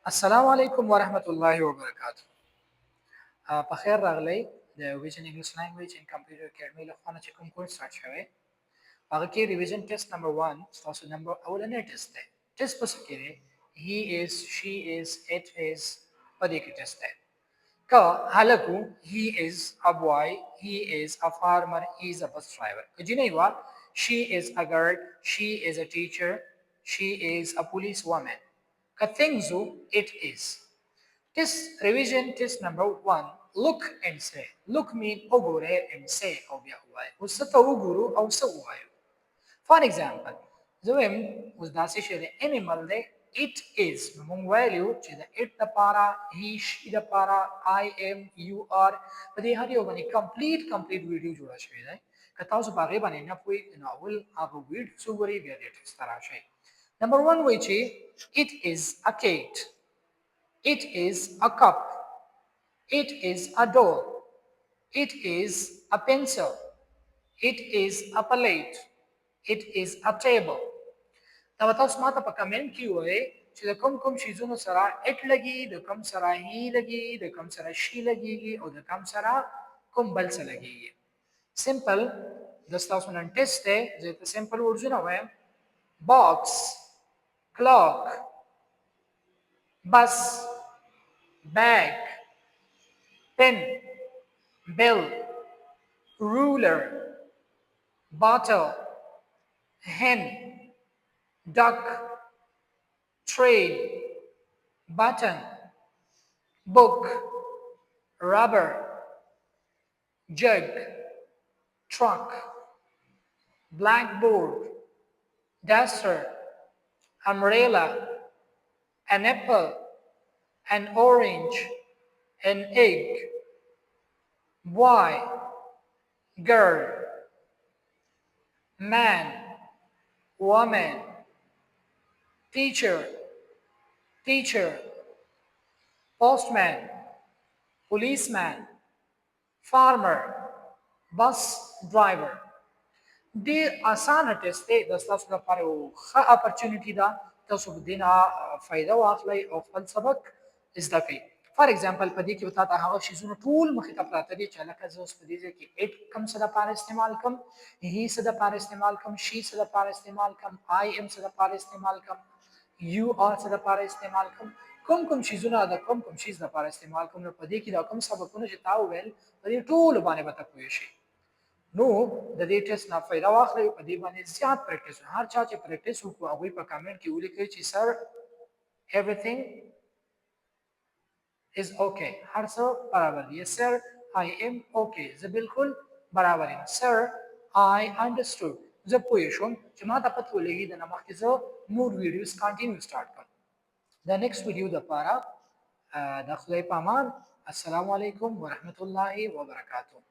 السلام علیکم ورحمت الله وبرکاتہ. په خیر راغلی د ویژن انګلیش لانګویج ان کمپیوټر اکیډمي له خوا نه چې کوم کورس سٹارټ شوی هغه کې ریویژن ټیسټ نمبر 1 تاسو نمبر اولنې ټیسټ دی. ټیسټ پس کې دی هی از شي از اټ از په دې کې ټیسټ دی. که هلکو he is a boy, he is a farmer, he is a bus driver. که جنۍ وا she is a girl, she is a teacher, she is a police woman. که things it is. Test revision test number 1. Look and say. Look mean ogore and say او بیا وایي. اوس ته وګورو او څه وایو. For example, زویم اوس داسې شی دی animal دی it is. نو موږ ویلو چې د it لپاره he she لپاره I am you are په دې هر یو باندې complete ویډیو جوړه شوې ده. که تاسو په هغې باندې نه پوهېږئ نو اول هغه ویډیوز وګورئ بیا دې ټیسټ ته راشئ. نمبر 1 وایي چې it is a cat. It is a cup. It is a doll. It is a pencil. It is a plate. It is a table. دا به تاسو ماته په کمنټ کې ووایئ چې د کوم شیزونو سره اټ لګي، د کوم سره هی لګي، د کوم سره شي لګیږي او د کوم سره کوم بل څه لګیږي. سمپل د ستاسو نن ټیسټ دی. زه ته سمپل ورډونه وایم. باکس، کلاک، بس، bag, pen, bill, ruler, bottle, hen, duck, train, button, book, rubber, jug, truck, blackboard, duster, umbrella, an apple, an orange, an egg, boy, girl, man, woman, teacher, postman, policeman, farmer, bus driver. ډیر اسانه ټیسټ دی. د ستاسو لپاره یو ښه اپرچونټي ده. تاسو په دې نه فایده واخلئ او خپل سبق زده کړئ. فار ایگزامپل په دې کې به تاته هغه شیزونه ټول مخې ته پراته دي چې هلکه زه اوس په دې ځای کې اټ کوم څه دپاره استعمال کړم، هي څه دپاره استعمال کړم، شي څه دپاره استعمال کړم، آی ام څه دپاره استعمال کړم، یو آر څه دپاره استعمال کړم، کوم شیزونه د کوم شیز دپاره استعمال کړم. نو په دې کې دا کوم سبقونه چې تا وویل په دې ټولو باندې به ته پوه شې. نو د دې ټیسټ نه فایده واخلئ. په دې باندې زیات پریکټیس وکړئ. هر چا چې پریکټیس وکړو هغوی په کامنټ کې ولیکئ چې سر everything is okay. هر څه برابر دي. yes sir I am okay. زه بالکل برابر یم. sir I understood. زه پوه شوم چې ما ته پته ولګي د نه مخکې زه نور ویډیوز کانټینیو سټارټ کړم. د نیکسټ ویډیو دپاره د خدای په امان. السلام علیکم ورحمت الله وبرکاتہ.